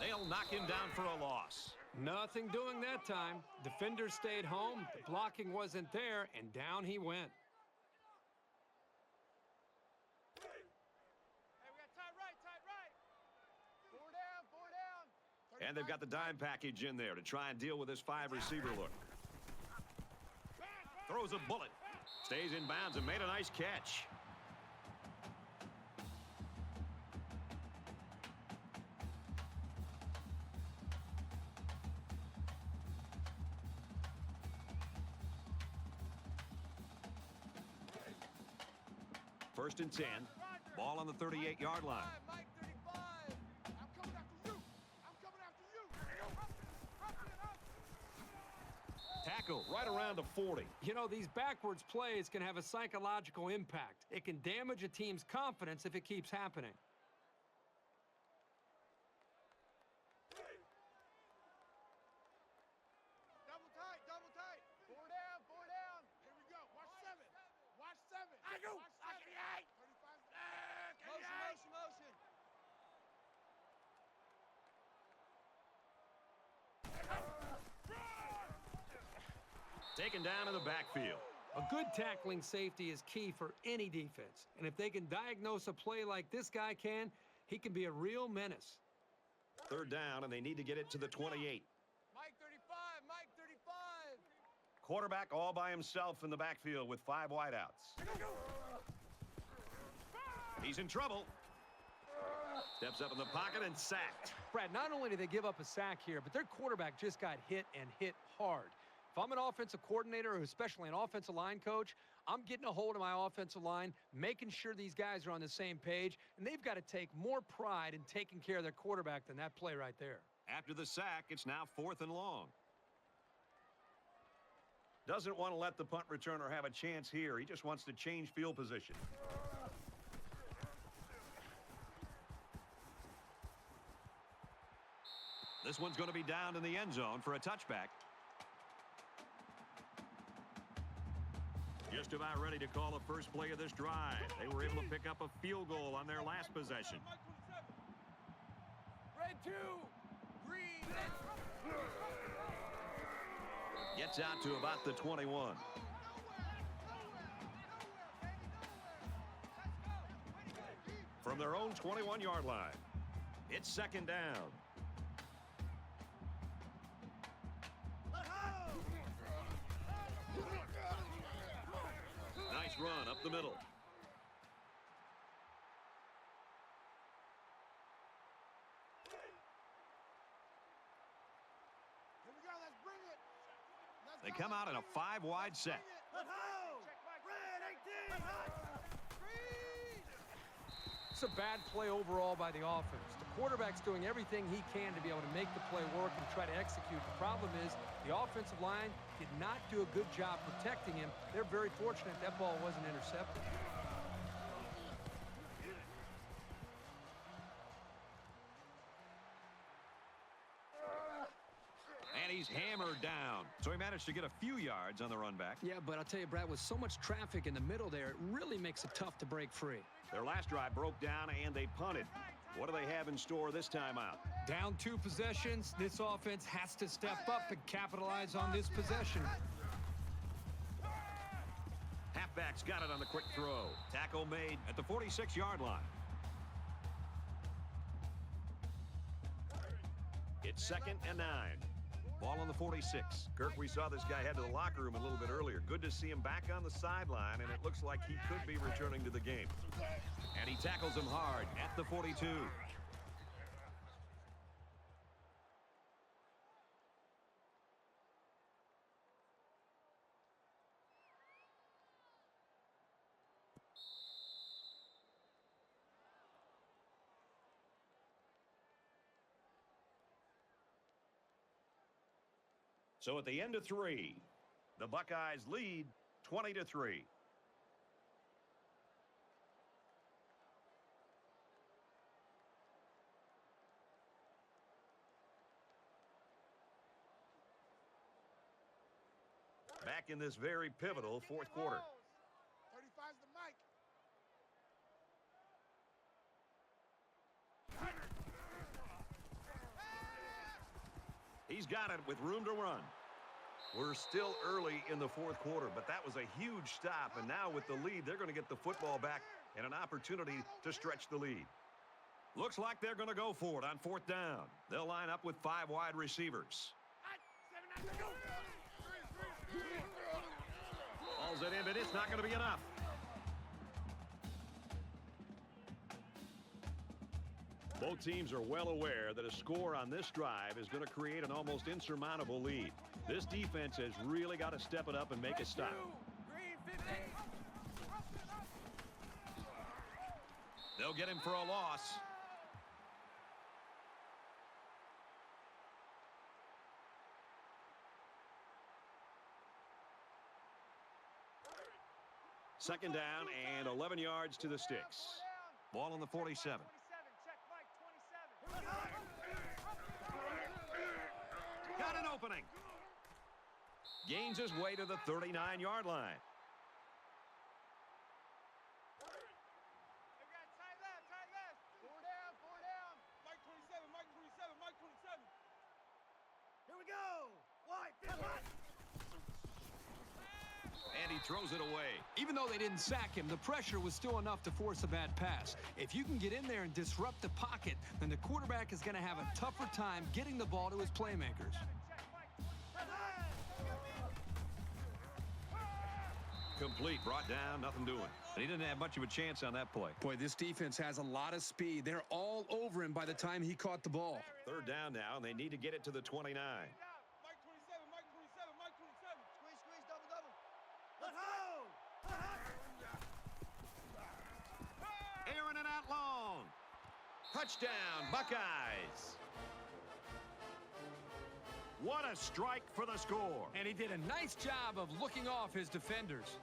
They'll knock him down for a loss. Nothing doing that time. Defender stayed home. The blocking wasn't there, and down he went. Hey, we got tight right, tight right. 4 down, 4 down. And they've got the dime package in there to try and deal with this 5-receiver look. Throws a bullet. Stays in bounds and made a nice catch. First and 10. Ball on the 38-yard line. Mike 35. I'm coming after you. I'm coming after you. Tackle right around the 40. You know, these backwards plays can have a psychological impact. It can damage a team's confidence if it keeps happening. Double tight, double tight. Four down, four down. Here we go. Watch 7. Watch 7. I go. Watch 7. 35. Motion, motion, motion. Taken down in the backfield. A good tackling safety is key for any defense. And if they can diagnose a play like this guy can, he can be a real menace. Third down, and they need to get it to the 28. Mike 35, Mike 35. Quarterback all by himself in the backfield with 5 wideouts. He's in trouble. Steps up in the pocket and sacked. Brad, not only did they give up a sack here, but their quarterback just got hit and hit hard. If I'm an offensive coordinator, or especially an offensive line coach, I'm getting a hold of my offensive line, making sure these guys are on the same page, and they've got to take more pride in taking care of their quarterback than that play right there. After the sack, it's now 4th and long. Doesn't want to let the punt returner have a chance here. He just wants to change field position. This one's going to be down in the end zone for a touchback. Just about ready to call the first play of this drive. They were able to pick up a field goal on their last possession. Red 2. Green. Gets out to about the 21. From their own 21-yard line, it's 2nd down. Nice run up the middle. Here we go. Let's bring it. Let's They go. come out in a 5-wide set. Let's go. Red 18. It's a bad play overall by the offense. The quarterback's doing everything he can to be able to make the play work and try to execute. The problem is the offensive line did not do a good job protecting him. They're very fortunate that ball wasn't intercepted. And he's hammered down. So he managed to get a few yards on the run back. Yeah, but I'll tell you, Brad, with so much traffic in the middle there, it really makes it tough to break free. Their last drive broke down and they punted. What do they have in store this time out? Down 2 possessions. This offense has to step up and capitalize on this possession. Halfback's got it on the quick throw. Tackle made at the 46-yard line. It's 2nd and 9. Ball on the 46. Kirk, we saw this guy head to the locker room a little bit earlier. Good to see him back on the sideline, and it looks like he could be returning to the game. And he tackles him hard at the 42. So at the end of 3, the Buckeyes lead 20-3. Back in this very pivotal 4th quarter. 35's the Mike. He's got it with room to run. We're still early in the 4th quarter, but that was a huge stop, and now with the lead, they're going to get the football back and an opportunity to stretch the lead. Looks like they're going to go for it on 4th down. They'll line up with 5 wide receivers. Balls it in, but it's not going to be enough. Both teams are well aware that a score on this drive is going to create an almost insurmountable lead. This defense has really got to step it up and make a stop. They'll get him for a loss. Second down and 11 yards to the Stix. Ball on the 47. Got an opening. Gains his way to the 39-yard line. Here we go. Wide, And he throws it away. Even though they didn't sack him, the pressure was still enough to force a bad pass. If you can get in there and disrupt the pocket, then the quarterback is going to have a tougher time getting the ball to his playmakers. Complete, brought down, nothing doing. And he didn't have much of a chance on that play. Boy, this defense has a lot of speed. They're all over him by the time he caught the ball. 3rd down now, and they need to get it to the 29. Squeeze, double. Let's go. Airing it out long. Touchdown, Buckeyes. What a strike for the score. And he did a nice job of looking off his defenders.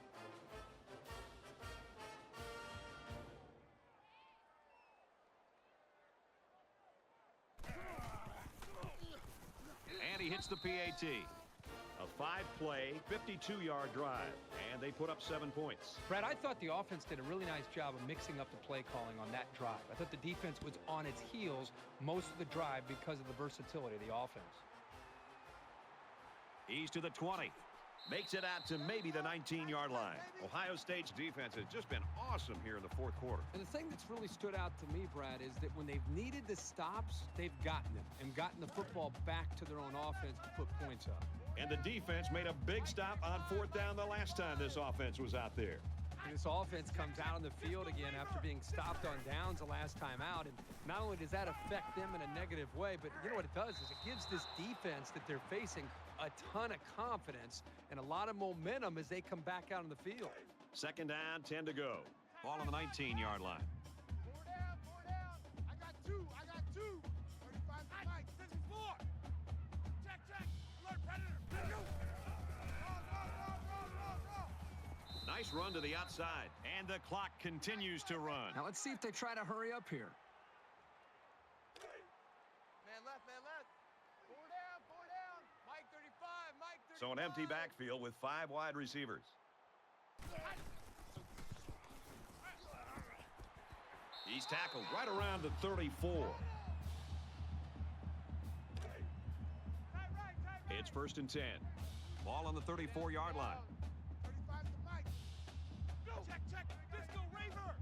And he hits the PAT. A 5-play, 52-yard drive. And they put up 7 points. Brad, I thought the offense did a really nice job of mixing up the play calling on that drive. I thought the defense was on its heels most of the drive because of the versatility of the offense. He's to the 20. Makes it out to maybe the 19-yard line. Ohio State's defense has just been awesome here in the 4th quarter. And the thing that's really stood out to me, Brad, is that when they've needed the stops, they've gotten them and gotten the football back to their own offense to put points up. And the defense made a big stop on 4th down the last time this offense was out there. And this offense comes out on the field again after being stopped on downs the last time out. And not only does that affect them in a negative way, but you know what it does is it gives this defense that they're facing a ton of confidence and a lot of momentum as they come back out on the field. 2nd down, 10 to go. Ball on the 19-yard line. 4 down. I got two. 35 to Mike. 64. Check. Alert, Predator. Go. Nice run to the outside. And the clock continues to run. Now let's see if they try to hurry up here. Man left. 4 down. Mike 35. Mike 35. So an empty backfield with 5 wide receivers. He's tackled right around the 34. It's 1st and 10. Ball on the 34-yard line. 35 to Mike. Go. Check. Disco Raver.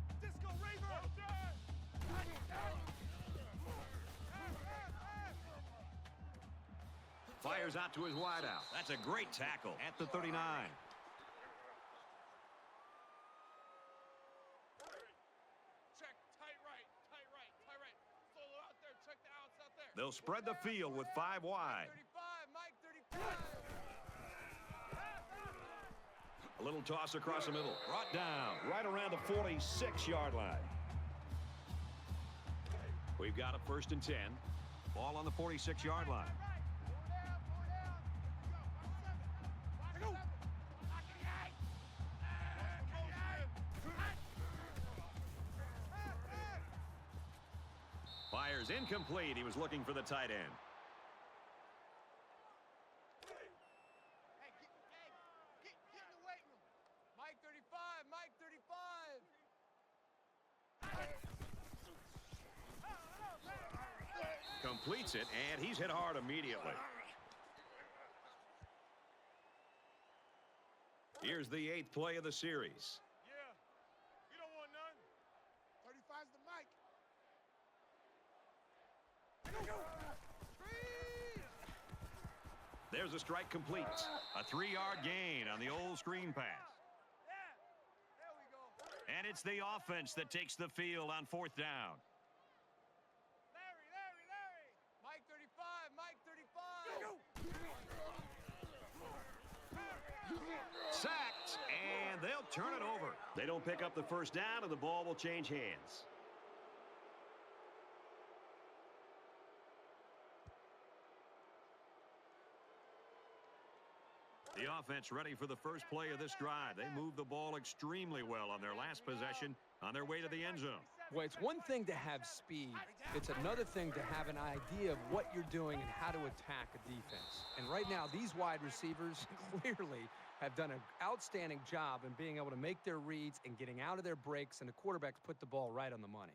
Fires out to his wideout. That's a great tackle at the 39. Check. Tight right. Solo out there. Check the outs out there. They'll spread the field with 5 wide. 35. Mike 35. A little toss across the middle. Brought down right around the 46-yard line. We've got a 1st and 10. Ball on the 46-yard line. Fires incomplete. He was looking for the tight end. Get in the weight room. Mike 35. Completes it, and he's hit hard immediately. Here's the 8th play of the series. Yeah. We don't want none. 35's the Mike. There's a strike complete. A 3-yard gain on the old screen pass. There we go. And it's the offense that takes the field on 4th down. Larry. Mike 35, Mike 35. Sacked, and they'll turn it over. They don't pick up the first down, and the ball will change hands. The offense ready for the first play of this drive. They moved the ball extremely well on their last possession on their way to the end zone. Boy, it's one thing to have speed. It's another thing to have an idea of what you're doing and how to attack a defense. And right now, these wide receivers clearly have done an outstanding job in being able to make their reads and getting out of their breaks, and the quarterbacks put the ball right on the money.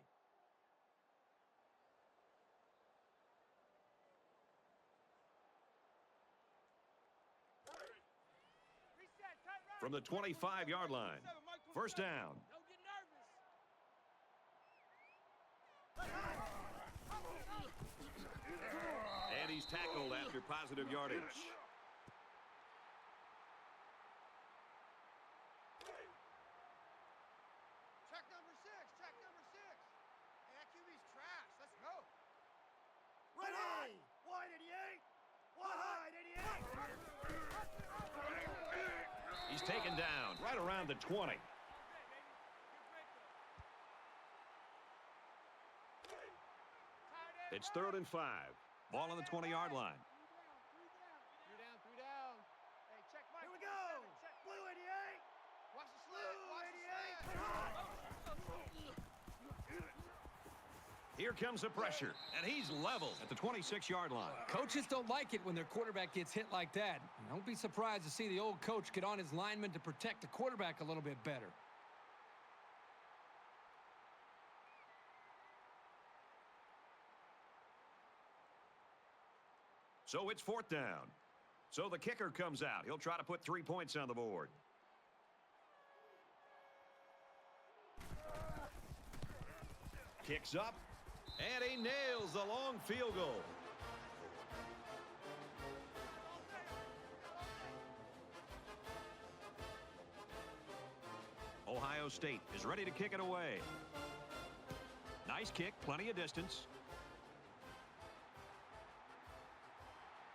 From the 25-yard line, first down. Don't get nervous. And he's tackled after positive yardage. Check number 6. Hey, that QB's trash. Let's go. Right high. Wide 88. Wide 88. He's taken down right around the 20. It's 3rd and 5. Ball on the 20-yard line. 3 down. Hey, check Mike. Here we go. Blue 88. Watch the slant. Here comes the pressure, and he's leveled at the 26-yard line. Coaches don't like it when their quarterback gets hit like that. Don't be surprised to see the old coach get on his lineman to protect the quarterback a little bit better. So it's 4th down. So the kicker comes out. He'll try to put 3 points on the board. Kicks up, and he nails the long field goal. Ohio State is ready to kick it away. Nice kick, plenty of distance.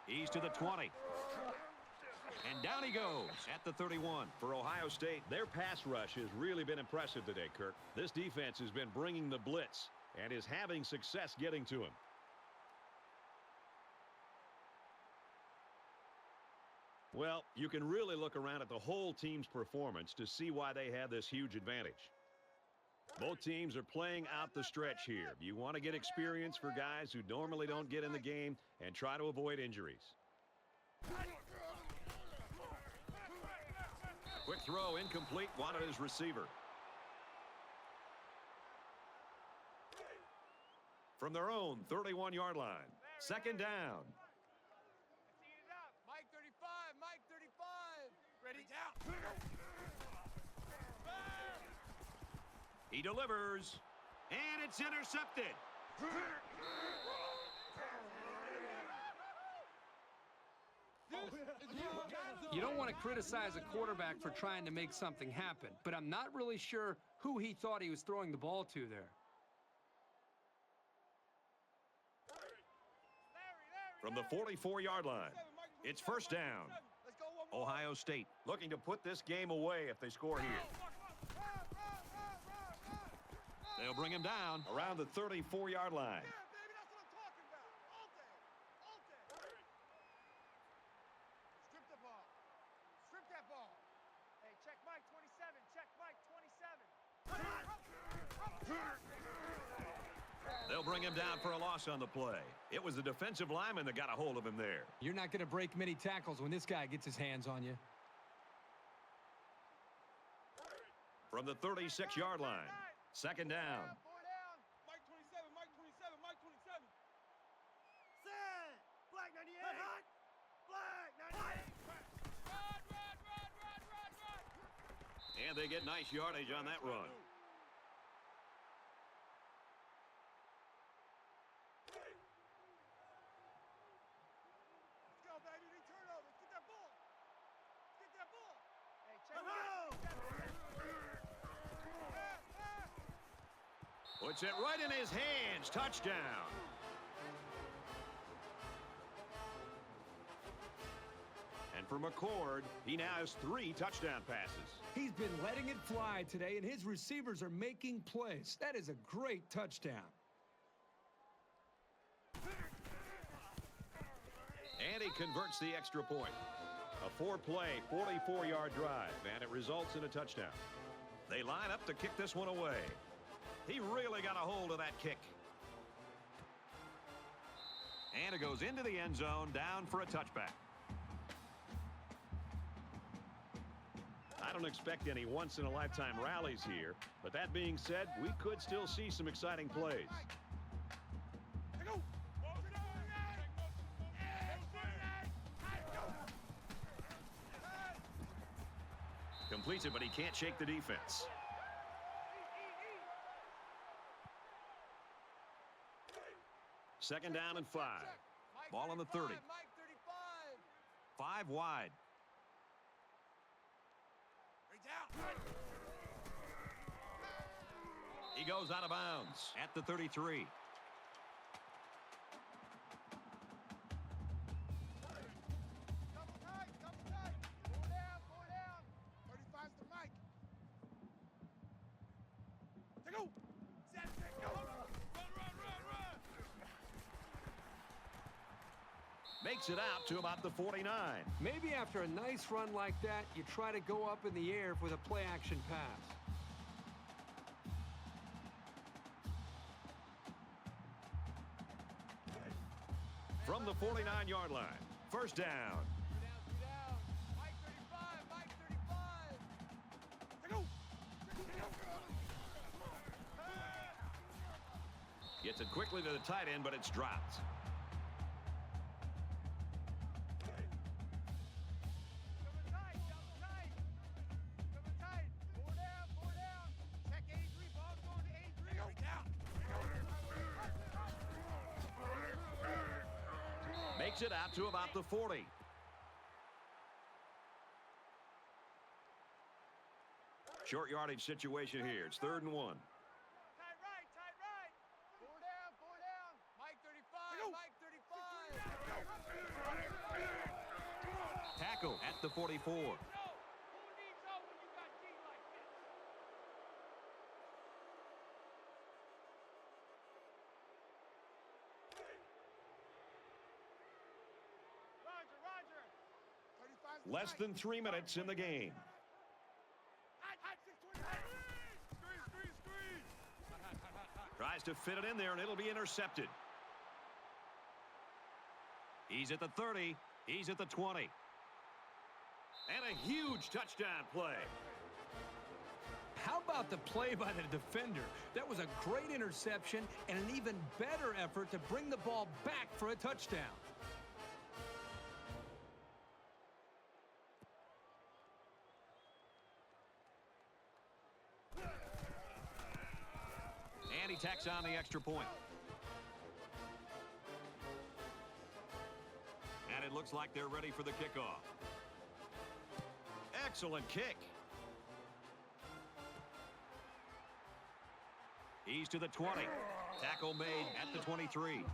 He's to the 20. And down he goes at the 31. For Ohio State, their pass rush has really been impressive today, Kirk. This defense has been bringing the blitz and is having success getting to him. Well, you can really look around at the whole team's performance to see why they have this huge advantage. Both teams are playing out the stretch here. You want to get experience for guys who normally don't get in the game and try to avoid injuries. Quick throw, incomplete, wanted his receiver. From their own 31-yard line, 2nd down. Mike 35, Mike 35. Ready down. He delivers, and it's intercepted. You don't want to criticize a quarterback for trying to make something happen, but I'm not really sure who he thought he was throwing the ball to there. From the 44-yard line, it's 1st down. Let's go one more. Ohio State looking to put this game away if they score here. They'll bring him down around the 34-yard line. Yeah, baby, that's what I'm talking about. All day. Strip the ball. Strip that ball. Hey, check Mike 27. Check Mike 27. They'll bring him down for a loss on the play. It was the defensive lineman that got a hold of him there. You're not going to break many tackles when this guy gets his hands on you. From the 36-yard line, 2nd down. 4 down. Mike 27. Set. Black 98. Hot. Black 98. And they get nice yardage on that run. Puts it right in his hands. Touchdown. And for McCord, he now has 3 touchdown passes. He's been letting it fly today, and his receivers are making plays. That is a great touchdown. And he converts the extra point. A 4-play, 44-yard drive, and it results in a touchdown. They line up to kick this one away. He really got a hold of that kick. And it goes into the end zone, down for a touchback. I don't expect any once-in-a-lifetime rallies here, but that being said, we could still see some exciting plays. Completes it, but he can't shake the defense. Second down and 5. Ball on the 30. 5 wide. He goes out of bounds at the 33. Makes it out to about the 49. Maybe after a nice run like that, you try to go up in the air with a play-action pass. From the 49-yard line, first down. Mike 35, Mike 35. Gets it quickly to the tight end, but it's dropped. Makes it out to about the 40. Short yardage situation here. It's 3rd and 1. Tight right. 4 down. Mike 35, Mike 35. Tackle at the 44. Who needs help when you got D like this? Roger. 35's Less than 3 minutes in the game. Tries to fit it in there, and it'll be intercepted. He's at the 30. He's at the 20. And a huge touchdown play. How about the play by the defender? That was a great interception and an even better effort to bring the ball back for a touchdown. And he tacks on the extra point. And it looks like they're ready for the kickoff. Excellent kick. He's to the 20. Tackle made at the 23.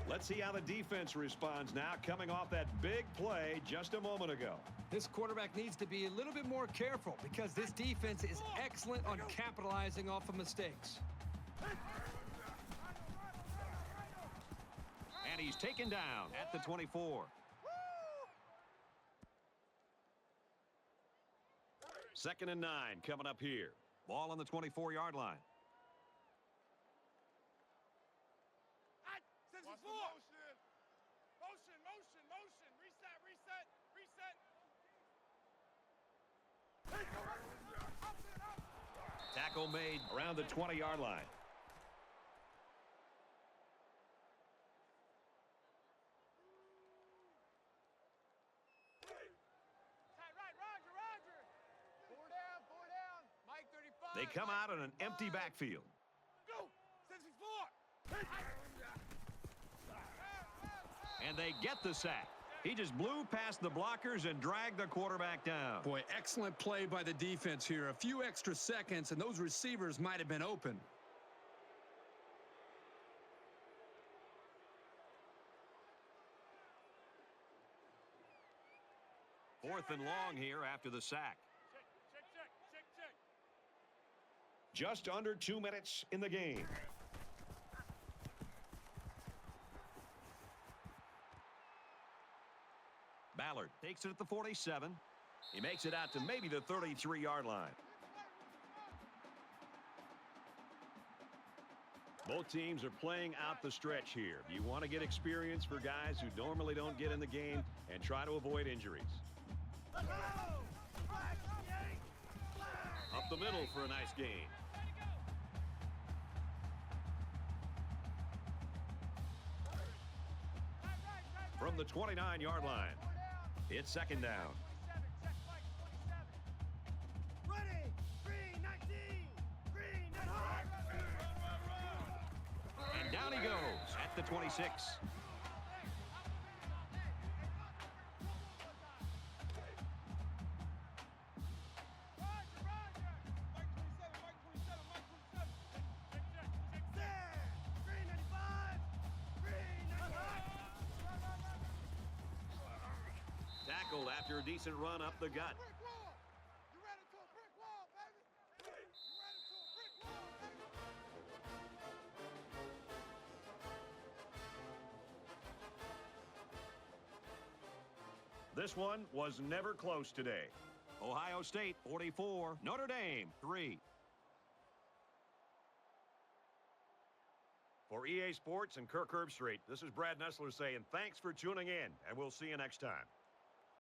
Let's see how the defense responds now, coming off that big play just a moment ago. This quarterback needs to be a little bit more careful because this defense is excellent on capitalizing off of mistakes. And he's taken down at the 24. Second and 9 coming up here. Ball on the 24-yard line. Reset. Tackle made around the 20-yard line. They come out in an empty backfield. Go! 64! And they get the sack. He just blew past the blockers and dragged the quarterback down. Boy, excellent play by the defense here. A few extra seconds, and those receivers might have been open. Fourth and long here after the sack. Just under 2 minutes in the game. Ballard takes it at the 47. He makes it out to maybe the 33-yard line. Both teams are playing out the stretch here. You want to get experience for guys who normally don't get in the game and try to avoid injuries. Up the middle for a nice gain. From the 29-yard line. It's second down. Ready! Green 19! Green 19! And down he goes at the 26. Tackled after a decent run up the gut. You ran into a brick wall, baby! You ran into a brick wall, baby! This one was never close today. Ohio State 44, Notre Dame 3. For EA Sports and Kirk Herbstreit, this is Brad Nessler saying thanks for tuning in, and we'll see you next time.